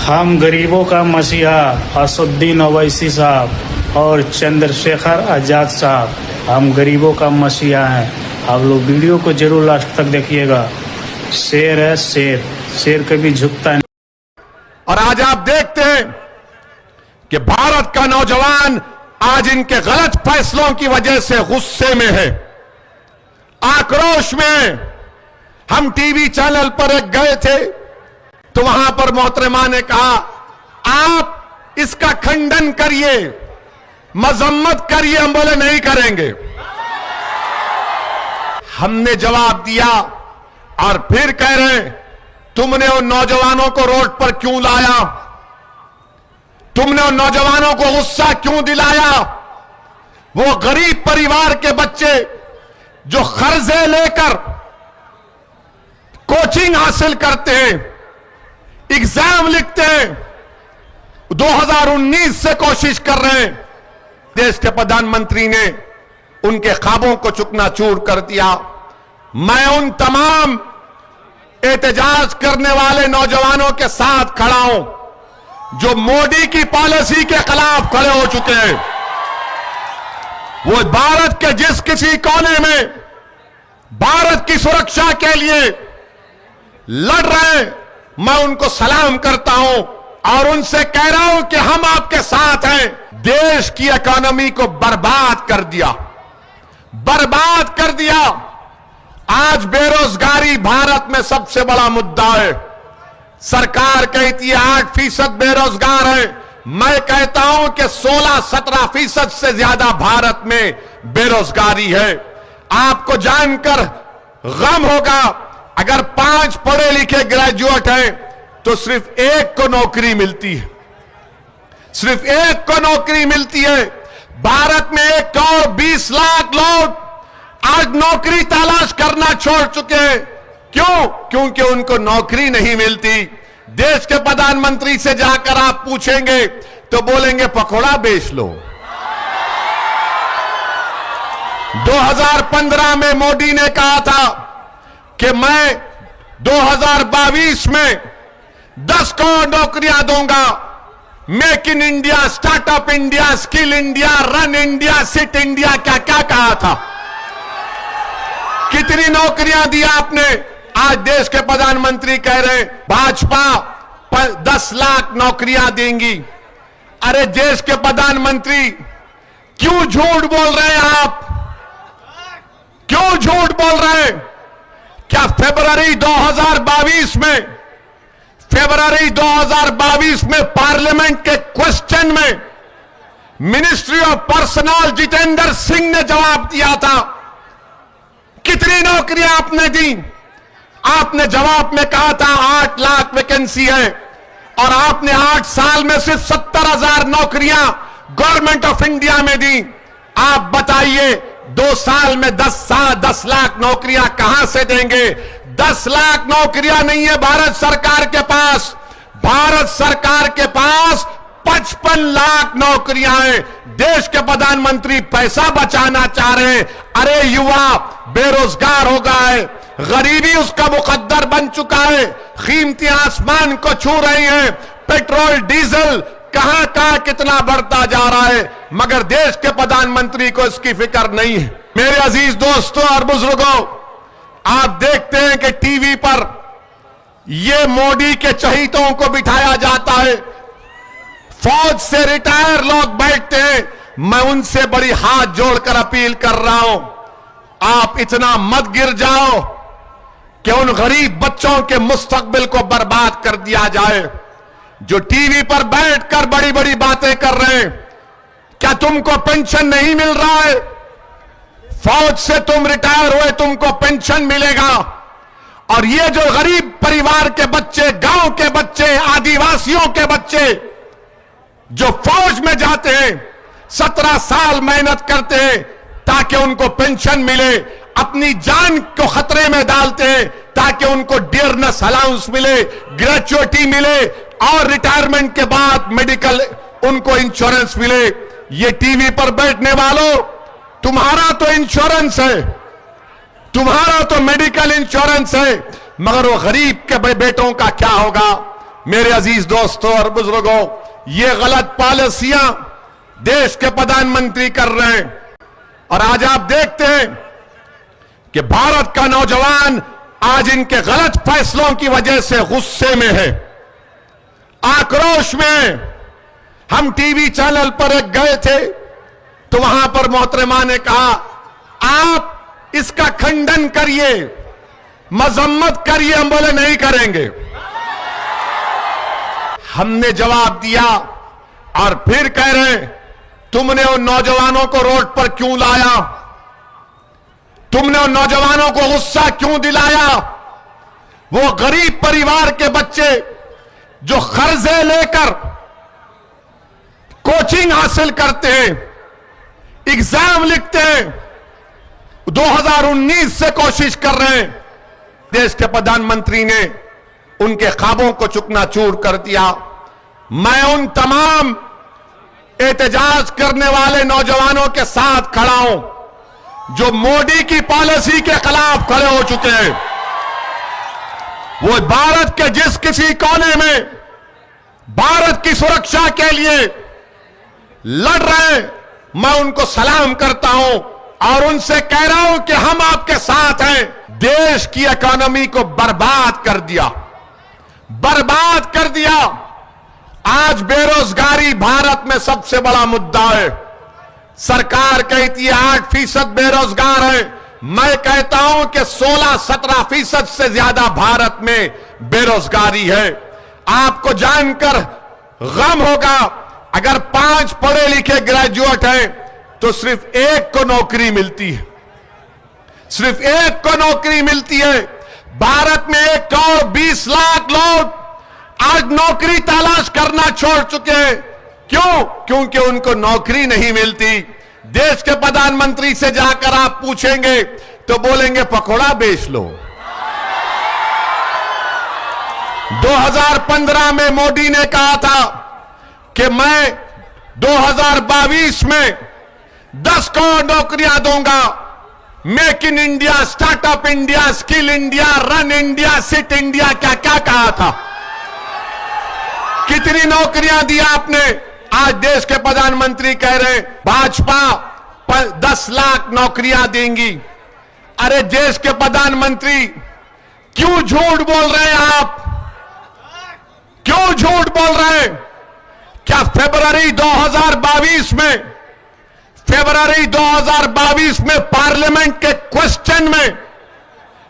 हम गरीबों का मसीहा असुद्दीन ओवैसी साहब और चंद्रशेखर आजाद साहब, हम गरीबों का मसीहा हैं। आप लोग वीडियो को जरूर लास्ट तक देखिएगा। शेर है शेर, शेर कभी झुकता नहीं। और आज आप देखते हैं कि भारत का नौजवान आज इनके गलत फैसलों की वजह से गुस्से में है, आक्रोश में है। हम टीवी चैनल पर एक गए थे तो वहां पर मोहतरमा ने कहा, आप इसका खंडन करिए, मजम्मत करिए। हम बोले नहीं करेंगे। हमने जवाब दिया और फिर कह रहे हैं, तुमने उन नौजवानों को रोड पर क्यों लाया? तुमने उन नौजवानों को गुस्सा क्यों दिलाया? वो गरीब परिवार के बच्चे जो कर्जे लेकर कोचिंग हासिल करते हैं, एग्जाम लिखते हैं, 2019 से कोशिश कर रहे हैं। देश के प्रधानमंत्री ने उनके ख्वाबों को चुकनाचूर कर दिया। मैं उन तमाम एहतजाज करने वाले नौजवानों के साथ खड़ा हूं जो मोदी की पॉलिसी के खिलाफ खड़े हो चुके हैं। वो भारत के जिस किसी कोने में भारत की सुरक्षा के लिए लड़ रहे हैं, मैं उनको सलाम करता हूं और उनसे कह रहा हूं कि हम आपके साथ हैं। देश की इकोनॉमी को बर्बाद कर दिया, बर्बाद कर दिया। आज बेरोजगारी भारत में सबसे बड़ा मुद्दा है। सरकार कहती है 8% बेरोजगार है। मैं कहता हूं कि 16-17% से ज्यादा भारत में बेरोजगारी है। आपको जानकर गम होगा, अगर 5 पढ़े लिखे ग्रेजुएट हैं तो सिर्फ एक को नौकरी मिलती है, सिर्फ एक को नौकरी मिलती है। भारत में 1 करोड़ 20 लाख लोग आज नौकरी तलाश करना छोड़ चुके हैं। क्यों? क्योंकि उनको नौकरी नहीं मिलती। देश के प्रधानमंत्री से जाकर आप पूछेंगे तो बोलेंगे पकौड़ा बेच लो। 2015 में मोदी ने कहा था कि मैं 2022 में 10 करोड़ नौकरियां दूंगा। Make in India, startup India, skill India, run India, sit India, क्या क्या कहा था। कितनी नौकरियां दी आपने? आज देश के प्रधानमंत्री कह रहे हैं भाजपा 10 लाख नौकरियां देंगी। अरे देश के प्रधानमंत्री क्यों झूठ बोल रहे हैं आप? क्यों झूठ बोल रहे हैं? क्या फरवरी 2022 में पार्लियामेंट के क्वेश्चन में ministry of personal Jitendra Singh ने जवाब दिया था? कितनी नौकरियां आपने दी? आपने जवाब में कहा था 8 लाख वैकेंसी है और आपने 8 साल में सिर्फ 70,000 नौकरियां गवर्नमेंट ऑफ इंडिया में दी। आप बताइए 2 साल में 10 लाख नौकरियां कहां से देंगे? 10 लाख नौकरियां नहीं है भारत सरकार के पास। भारत सरकार के पास 55 लाख नौकरियां हैं। देश के प्रधानमंत्री पैसा बचाना चाह रहे हैं। अरे युवा बेरोजगार हो गया है, गरीबी उसका मुकद्दर बन चुका है, कीमतें आसमान को छू रही हैं, पेट्रोल डीजल कहां कहां कितना बढ़ता जा रहा है, मगर देश के प्रधानमंत्री को इसकी फिक्र नहीं है। मेरे अजीज दोस्तों और बुजुर्गों, आप देखते हैं कि टीवी पर ये मोदी के चहीतों को बिठाया जाता है, फौज से रिटायर लोग बैठते हैं। मैं उनसे बड़ी हाथ जोड़कर अपील कर रहा हूं, आप इतना मत गिर जाओ कि उन गरीब बच्चों के मुस्तकबिल को बर्बाद कर दिया जाए जो टीवी पर बैठकर बड़ी बड़ी बातें कर रहे हैं। क्या तुमको पेंशन नहीं मिल रहा है? फौज से तुम रिटायर हुए, तुमको पेंशन मिलेगा। और ये जो गरीब परिवार के बच्चे, गांव के बच्चे, आदिवासियों के बच्चे जो फौज में जाते हैं, 17 साल मेहनत करते हैं ताकि उनको पेंशन मिले, अपनी जान को खतरे में डालते हैं ताकि उनको डियरनेस अलाउंस मिले, ग्रेचुइटी मिले और रिटायरमेंट के बाद मेडिकल उनको इंश्योरेंस मिले। ये टीवी पर बैठने वालों, तुम्हारा तो इंश्योरेंस है, तुम्हारा तो मेडिकल इंश्योरेंस है, मगर वो गरीब के बेटों का क्या होगा? मेरे अजीज दोस्तों और बुजुर्गों, ये गलत पॉलिसियां देश के प्रधानमंत्री कर रहे हैं। और आज आप देखते हैं कि भारत का नौजवान आज इनके गलत फैसलों की वजह से गुस्से में है, आक्रोश में है। हम टीवी चैनल पर एक गए थे तो वहां पर मोहतरमा ने कहा, आप इसका खंडन करिए, मजम्मत करिए। हम बोले नहीं करेंगे। हमने जवाब दिया और फिर कह रहे हैं, तुमने उन नौजवानों को रोड पर क्यों लाया? तुमने उन नौजवानों को गुस्सा क्यों दिलाया? वो गरीब परिवार के बच्चे जो कर्जे लेकर कोचिंग हासिल करते हैं, एग्जाम लिखते हैं, 2019 से कोशिश कर रहे हैं। देश के प्रधानमंत्री ने उनके ख्वाबों को चुकनाचूर कर दिया। मैं उन तमाम एहतजाज करने वाले नौजवानों के साथ खड़ा हूं जो मोदी की पॉलिसी के खिलाफ खड़े हो चुके हैं। वो भारत के जिस किसी कोने में भारत की सुरक्षा के लिए लड़ रहे हैं, मैं उनको सलाम करता हूं और उनसे कह रहा हूं कि हम आपके साथ हैं। देश की इकोनॉमी को बर्बाद कर दिया, बर्बाद कर दिया। आज बेरोजगारी भारत में सबसे बड़ा मुद्दा है। सरकार कहती है 8% बेरोजगार है। मैं कहता हूं कि 16-17% से ज्यादा भारत में बेरोजगारी है। आपको जानकर गम होगा, अगर 5 पढ़े लिखे ग्रेजुएट हैं तो सिर्फ एक को नौकरी मिलती है, सिर्फ एक को नौकरी मिलती है। भारत में 1 करोड़ 20 लाख लोग आज नौकरी तलाश करना छोड़ चुके हैं। क्यों? क्योंकि उनको नौकरी नहीं मिलती। देश के प्रधानमंत्री से जाकर आप पूछेंगे तो बोलेंगे पकौड़ा बेच लो। 2015 में मोदी ने कहा था कि मैं 2022 में 10 करोड़ नौकरियां दूंगा। Make in India, startup India, skill India, run India, sit India, क्या क्या कहा था। कितनी नौकरियां दी आपने? आज देश के प्रधानमंत्री कह रहे हैं भाजपा 10 लाख नौकरियां देंगी। अरे देश के प्रधानमंत्री क्यों झूठ बोल रहे हैं आप? क्यों झूठ बोल रहे हैं? क्या फरवरी 2022 में पार्लियामेंट के क्वेश्चन में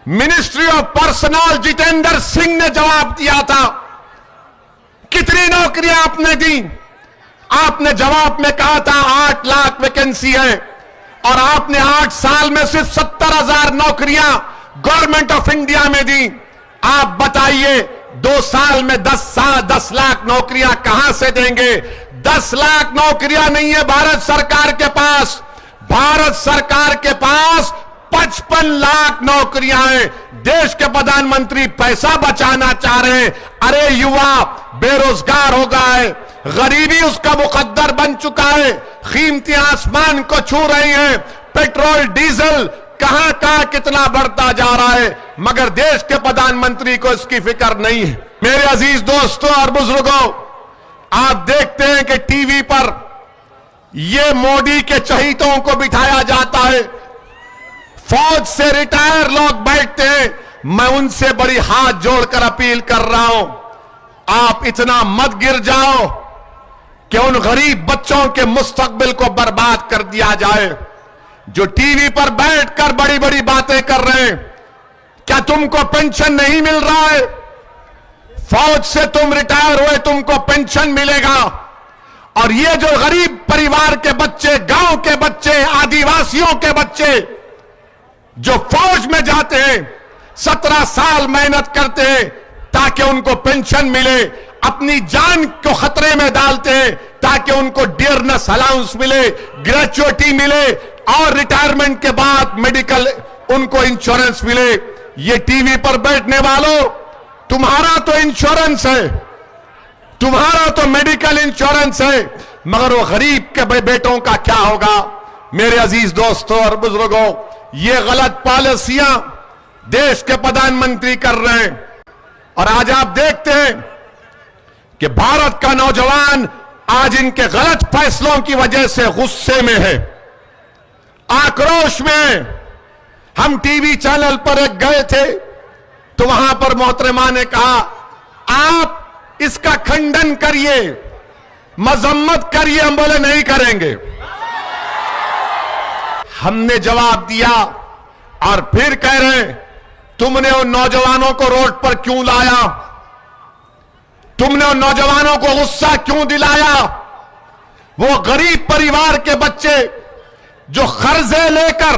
ministry of personal Jitendra Singh ने जवाब दिया था? कितनी नौकरियां आपने दी? आपने जवाब में कहा था 8 लाख वैकेंसी है और आपने 8 साल में सिर्फ 70,000 नौकरियां गवर्नमेंट ऑफ इंडिया में दी। आप बताइए 2 साल में 10 लाख नौकरियां कहां से देंगे? 10 लाख नौकरियां नहीं है भारत सरकार के पास। भारत सरकार के पास 55 लाख नौकरियां हैं। देश के प्रधानमंत्री पैसा बचाना चाह रहे हैं। अरे युवा बेरोजगार हो गया है, गरीबी उसका मुकद्दर बन चुका है, कीमतें आसमान को छू रही हैं, पेट्रोल डीजल कहां कहां कितना बढ़ता जा रहा है, मगर देश के प्रधानमंत्री को इसकी फिक्र नहीं है। मेरे अजीज दोस्तों और बुजुर्गों, आप देखते हैं कि टीवी पर ये मोदी के चहीतों को बिठाया जाता है, फौज से रिटायर लोग बैठते हैं। मैं उनसे बड़ी हाथ जोड़कर अपील कर रहा हूं, आप इतना मत गिर जाओ कि उन गरीब बच्चों के मुस्तकबिल को बर्बाद कर दिया जाए जो टीवी पर बैठकर बड़ी बड़ी बातें कर रहे हैं। क्या तुमको पेंशन नहीं मिल रहा है? फौज से तुम रिटायर हुए, तुमको पेंशन मिलेगा। और ये जो गरीब परिवार के बच्चे, गांव के बच्चे, आदिवासियों के बच्चे जो फौज में जाते हैं, 17 साल मेहनत करते हैं ताकि उनको पेंशन मिले, अपनी जान को खतरे में डालते हैं ताकि उनको डियरनेस अलाउंस मिले, ग्रेचुइटी मिले और रिटायरमेंट के बाद मेडिकल उनको इंश्योरेंस मिले। ये टीवी पर बैठने वालों, तुम्हारा तो इंश्योरेंस है, तुम्हारा तो मेडिकल इंश्योरेंस है, मगर वो गरीब के बेटों का क्या होगा? मेरे अजीज दोस्तों और बुजुर्गों, ये गलत पॉलिसियां देश के प्रधानमंत्री कर रहे हैं। और आज आप देखते हैं कि भारत का नौजवान आज इनके गलत फैसलों की वजह से गुस्से में है, आक्रोश में। हम टीवी चैनल पर एक गए थे तो वहां पर मोहतरमा ने कहा, आप इसका खंडन करिए, मजम्मत करिए। हम बोले नहीं करेंगे। हमने जवाब दिया और फिर कह रहे हैं, तुमने उन नौजवानों को रोड पर क्यों लाया? तुमने उन नौजवानों को गुस्सा क्यों दिलाया? वो गरीब परिवार के बच्चे जो कर्जे लेकर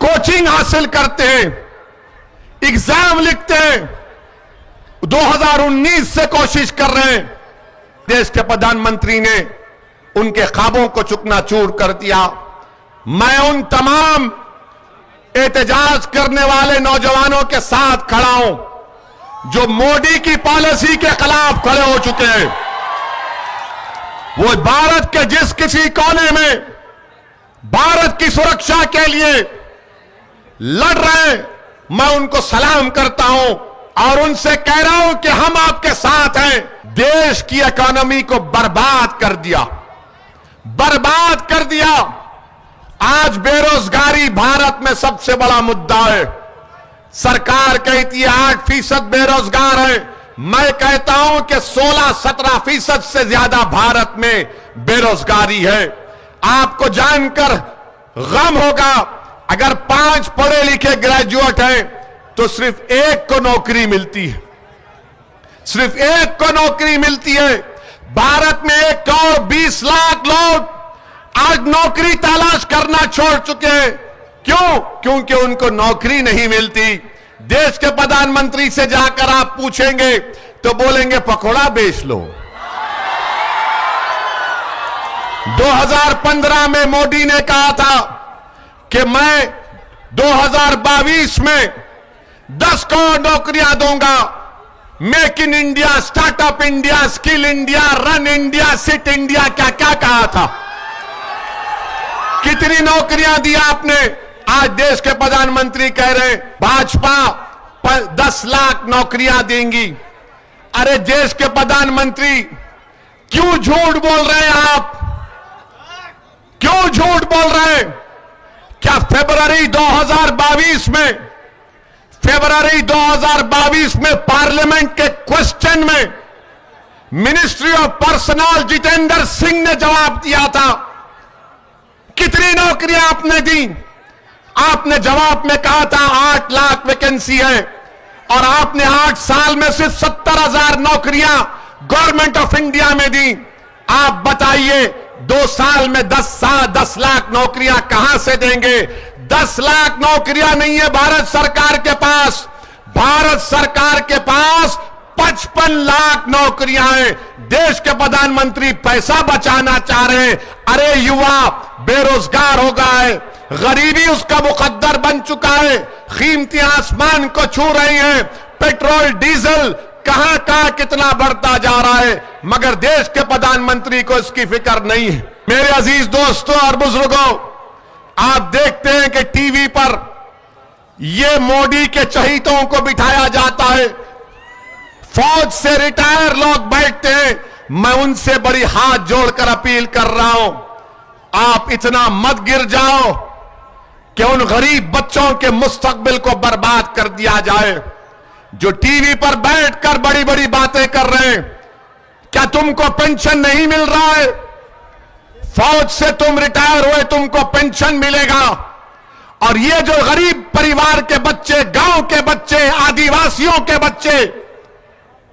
कोचिंग हासिल करते हैं, एग्जाम लिखते हैं, 2019 से कोशिश कर रहे हैं। देश के प्रधानमंत्री ने उनके ख्वाबों को चूकनाचूर कर दिया। मैं उन तमाम एहतजाज करने वाले नौजवानों के साथ खड़ा हूं जो मोदी की पॉलिसी के खिलाफ खड़े हो चुके हैं। वो भारत के जिस किसी कोने में भारत की सुरक्षा के लिए लड़ रहे हैं, मैं उनको सलाम करता हूं और उनसे कह रहा हूं कि हम आपके साथ हैं। देश की इकोनॉमी को बर्बाद कर दिया, बर्बाद कर दिया। आज बेरोजगारी भारत में सबसे बड़ा मुद्दा है। सरकार कहती है 8% बेरोजगार है। मैं कहता हूं कि 16-17% से ज्यादा भारत में बेरोजगारी है। आपको जानकर गम होगा, अगर 5 पढ़े लिखे ग्रेजुएट हैं तो सिर्फ एक को नौकरी मिलती है, सिर्फ एक को नौकरी मिलती है। भारत में 1 करोड़ 20 लाख लोग आज नौकरी तलाश करना छोड़ चुके हैं। क्यों? क्योंकि उनको नौकरी नहीं मिलती। देश के प्रधानमंत्री से जाकर आप पूछेंगे तो बोलेंगे पकौड़ा बेच लो। 2015 में मोदी ने कहा था कि मैं 2022 में 10 करोड़ नौकरियां दूंगा। Make in India, startup India, skill India, run India, sit India, क्या क्या कहा था। कितनी नौकरियां दी आपने? आज देश के प्रधानमंत्री कह रहे हैं भाजपा 10 लाख नौकरियां देंगी। अरे देश के प्रधानमंत्री क्यों झूठ बोल रहे हैं आप? क्यों झूठ बोल रहे हैं? क्या फरवरी 2022 में पार्लियामेंट के क्वेश्चन में ministry of personal Jitendra Singh ने जवाब दिया था? कितनी नौकरियां आपने दी? आपने जवाब में कहा था 8 लाख वैकेंसी है और आपने 8 साल में सिर्फ 70,000 नौकरियां गवर्नमेंट ऑफ इंडिया में दी। आप बताइए 2 साल में 10 लाख नौकरियां कहां से देंगे? 10 लाख नौकरियां नहीं है भारत सरकार के पास। भारत सरकार के पास 55 लाख नौकरियां हैं। देश के प्रधानमंत्री पैसा बचाना चाह रहे हैं। अरे युवा बेरोजगार हो गया है, गरीबी उसका मुकद्दर बन चुका है, कीमतें आसमान को छू रही हैं, पेट्रोल डीजल कहां कहां कितना बढ़ता जा रहा है, मगर देश के प्रधानमंत्री को इसकी फिक्र नहीं है। मेरे अजीज दोस्तों और बुजुर्गों, आप देखते हैं कि टीवी पर ये मोदी के चहीतों को बिठाया जाता है, फौज से रिटायर लोग बैठते हैं। मैं उनसे बड़ी हाथ जोड़कर अपील कर रहा हूं, आप इतना मत गिर जाओ कि उन गरीब बच्चों के मुस्तकबिल को बर्बाद कर दिया जाए जो टीवी पर बैठकर बड़ी बड़ी बातें कर रहे हैं। क्या तुमको पेंशन नहीं मिल रहा है? फौज से तुम रिटायर हुए, तुमको पेंशन मिलेगा। और ये जो गरीब परिवार के बच्चे, गांव के बच्चे, आदिवासियों के बच्चे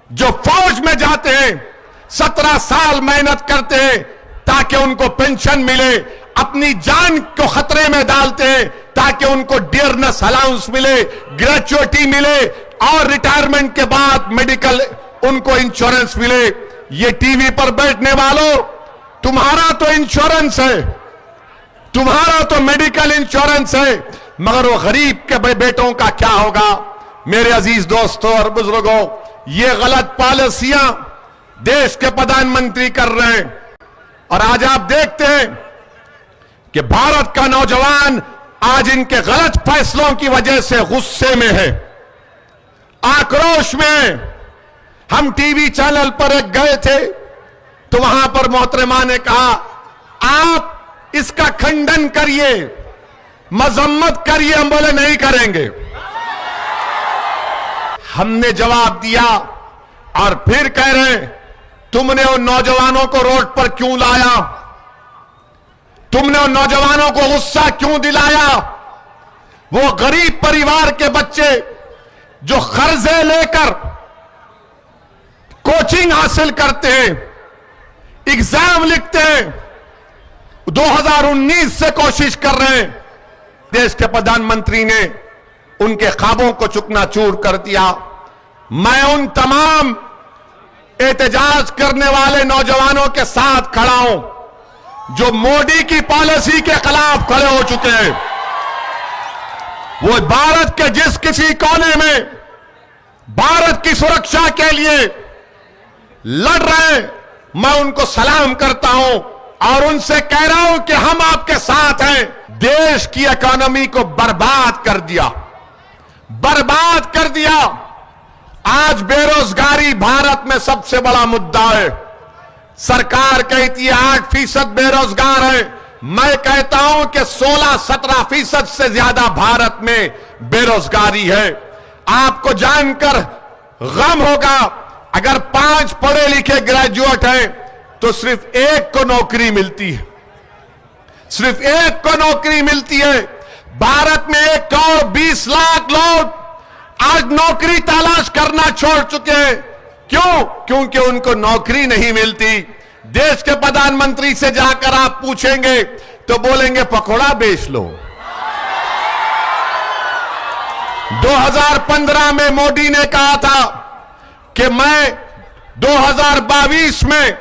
जो फौज में जाते हैं, 17 साल मेहनत करते हैं ताकि उनको पेंशन मिले, अपनी जान को खतरे में डालते हैं ताकि उनको डियरनेस अलाउंस मिले, ग्रेचुइटी मिले और रिटायरमेंट के बाद मेडिकल उनको इंश्योरेंस मिले। ये टीवी पर बैठने वालों, तुम्हारा तो इंश्योरेंस है, तुम्हारा तो मेडिकल इंश्योरेंस है, मगर वो गरीब के बेटों का क्या होगा? मेरे अजीज दोस्तों और बुजुर्गों, ये गलत पॉलिसियां देश के प्रधानमंत्री कर रहे हैं। और आज आप देखते हैं कि भारत का नौजवान आज इनके गलत फैसलों की वजह से गुस्से में है, आक्रोश में। हम टीवी चैनल पर एक गए थे तो वहां पर मोहतरमा ने कहा, आप इसका खंडन करिए, मजम्मत करिए। हम बोले नहीं करेंगे। हमने जवाब दिया और फिर कह रहे तुमने उन नौजवानों को रोड पर क्यों लाया, तुमने उन नौजवानों को गुस्सा क्यों दिलाया। वो गरीब परिवार के बच्चे जो कर्जे लेकर कोचिंग हासिल करते हैं, एग्जाम लिखते हैं, 2019 से कोशिश कर रहे हैं। देश के प्रधानमंत्री ने उनके ख्वाबों को चुकनाचूर कर दिया। मैं उन तमाम एहतजाज करने वाले नौजवानों के साथ खड़ा हूं जो मोदी की पॉलिसी के खिलाफ खड़े हो चुके हैं। वो भारत के जिस किसी कोने में भारत की सुरक्षा के लिए लड़ रहे हैं, मैं उनको सलाम करता हूं और उनसे कह रहा हूं कि हम आपके साथ हैं। देश की इकोनॉमी को बर्बाद कर दिया, बर्बाद कर दिया। आज बेरोजगारी भारत में सबसे बड़ा मुद्दा है। सरकार कहती है 8% बेरोजगार है। मैं कहता हूं कि 16-17% से ज्यादा भारत में बेरोजगारी है। आपको जानकर गम होगा, अगर 5 पढ़े लिखे ग्रेजुएट हैं तो सिर्फ एक को नौकरी मिलती है, सिर्फ एक को नौकरी मिलती है। भारत में 1 करोड़ 20 लाख लोग आज नौकरी तलाश करना छोड़ चुके हैं। क्यों? क्योंकि उनको नौकरी नहीं मिलती। देश के प्रधानमंत्री से जाकर आप पूछेंगे तो बोलेंगे पकौड़ा बेच लो। 2015 में मोदी ने कहा था कि मैं 2022 में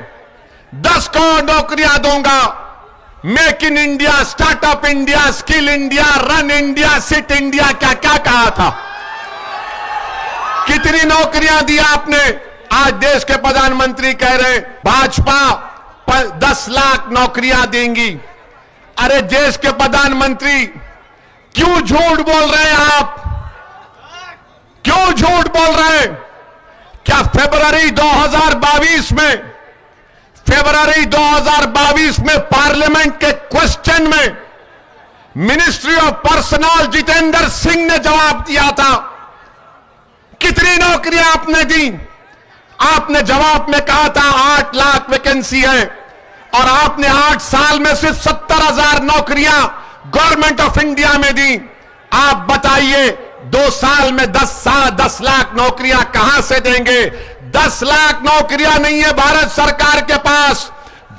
10 करोड़ नौकरियां दूंगा। Make in India, startup India, skill India, run India, sit India, क्या क्या कहा था। कितनी नौकरियां दी आपने? आज देश के प्रधानमंत्री कह रहे हैं भाजपा 10 लाख नौकरियां देंगी। अरे देश के प्रधानमंत्री क्यों झूठ बोल रहे हैं आप? क्यों झूठ बोल रहे हैं? क्या फरवरी 2022 में पार्लियामेंट के क्वेश्चन में ministry of personal Jitendra Singh ने जवाब दिया था? कितनी नौकरियां आपने दी? आपने जवाब में कहा था 8 लाख वैकेंसी है और आपने 8 साल में सिर्फ 70,000 नौकरियां गवर्नमेंट ऑफ इंडिया में दी। आप बताइए 2 साल में 10 लाख नौकरियां कहां से देंगे? 10 लाख नौकरियां नहीं है भारत सरकार के पास।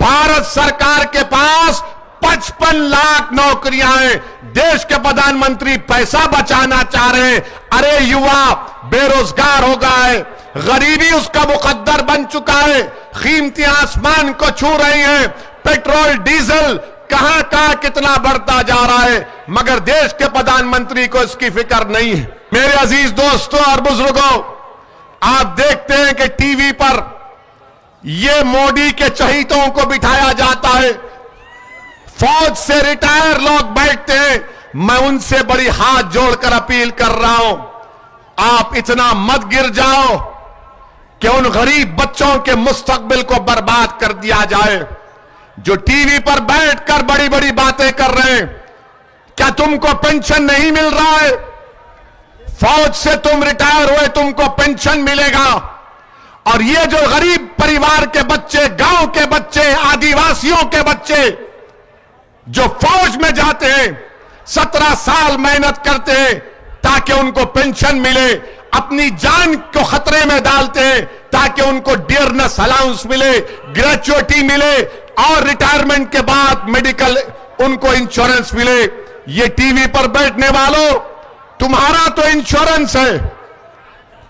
भारत सरकार के पास 55 लाख नौकरियां हैं। देश के प्रधानमंत्री पैसा बचाना चाह रहे हैं। अरे युवा बेरोजगार हो गया है, गरीबी उसका मुकद्दर बन चुका है, कीमतें आसमान को छू रही हैं, पेट्रोल डीजल कहां कहां कितना बढ़ता जा रहा है, मगर देश के प्रधानमंत्री को इसकी फिक्र नहीं है। मेरे अजीज दोस्तों और बुजुर्गों, आप देखते हैं कि टीवी पर ये मोदी के चहीतों को बिठाया जाता है, फौज से रिटायर लोग बैठते हैं। मैं उनसे बड़ी हाथ जोड़कर अपील कर रहा हूं, आप इतना मत गिर जाओ कि उन गरीब बच्चों के मुस्तकबिल को बर्बाद कर दिया जाए जो टीवी पर बैठकर बड़ी बड़ी बातें कर रहे हैं। क्या तुमको पेंशन नहीं मिल रहा है? फौज से तुम रिटायर हुए, तुमको पेंशन मिलेगा। और ये जो गरीब परिवार के बच्चे, गांव के बच्चे, आदिवासियों के बच्चे जो फौज में जाते हैं, 17 साल मेहनत करते हैं ताकि उनको पेंशन मिले, अपनी जान को खतरे में डालते हैं ताकि उनको डियरनेस अलाउंस मिले, ग्रेचुइटी मिले और रिटायरमेंट के बाद मेडिकल उनको इंश्योरेंस मिले। ये टीवी पर बैठने वालों, तुम्हारा तो इंश्योरेंस है,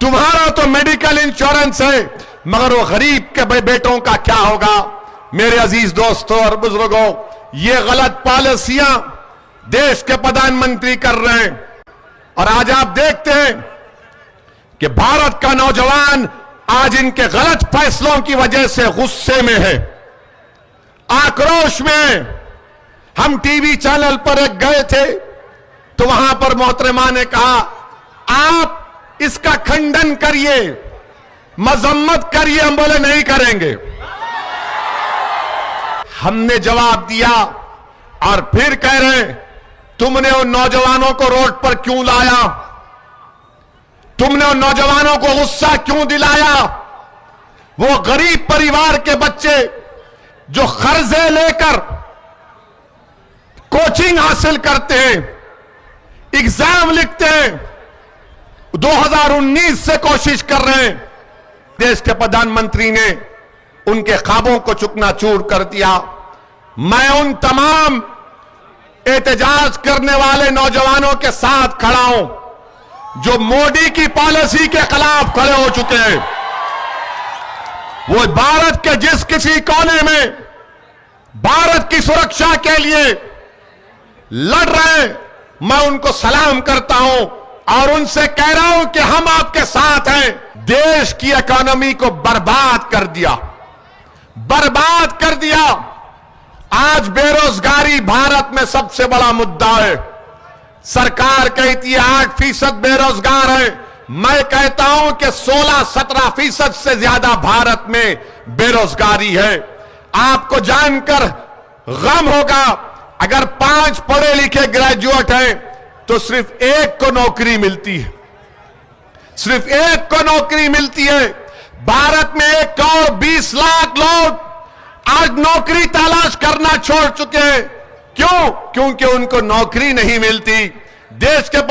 तुम्हारा तो मेडिकल इंश्योरेंस है, मगर वो गरीब के बेटों का क्या होगा? मेरे अजीज दोस्तों और बुजुर्गों, ये गलत पॉलिसियां देश के प्रधानमंत्री कर रहे हैं। और आज आप देखते हैं कि भारत का नौजवान आज इनके गलत फैसलों की वजह से गुस्से में है, आक्रोश में है। हम टीवी चैनल पर एक गए थे तो वहां पर मोहतरमा ने कहा, आप इसका खंडन करिए, मजम्मत करिए, हम बोले नहीं करेंगे। हमने जवाब दिया और फिर कह रहे हैं तुमने उन नौजवानों को रोड पर क्यों लाया, तुमने उन नौजवानों को गुस्सा क्यों दिलाया। वो गरीब परिवार के बच्चे जो कर्जे लेकर कोचिंग हासिल करते हैं, एग्जाम लिखते हैं, 2019 से कोशिश कर रहे हैं, देश के प्रधानमंत्री ने उनके ख्वाबों को चुकनाचूर कर दिया। मैं उन तमाम एहतजाज करने वाले नौजवानों के साथ खड़ा हूं जो मोदी की पॉलिसी के खिलाफ खड़े हो चुके हैं। वो भारत के जिस किसी कोने में भारत की सुरक्षा के लिए लड़ रहे हैं, मैं उनको सलाम करता हूं और उनसे कह रहा हूं कि हम आपके साथ हैं। देश की इकोनॉमी को बर्बाद कर दिया, बर्बाद कर दिया। आज बेरोजगारी भारत में सबसे बड़ा मुद्दा है। सरकार कहती है 8% बेरोजगार है, मैं कहता हूं कि 16-17% से ज्यादा भारत में बेरोजगारी है। आपको जानकर गम होगा, अगर 5 पढ़े लिखे ग्रेजुएट हैं तो सिर्फ एक को नौकरी मिलती है, सिर्फ एक को नौकरी मिलती है। भारत में 1 करोड़ 20 लाख लोग आज नौकरी तलाश करना छोड़ चुके हैं। क्यों? क्योंकि उनको नौकरी नहीं मिलती। देश के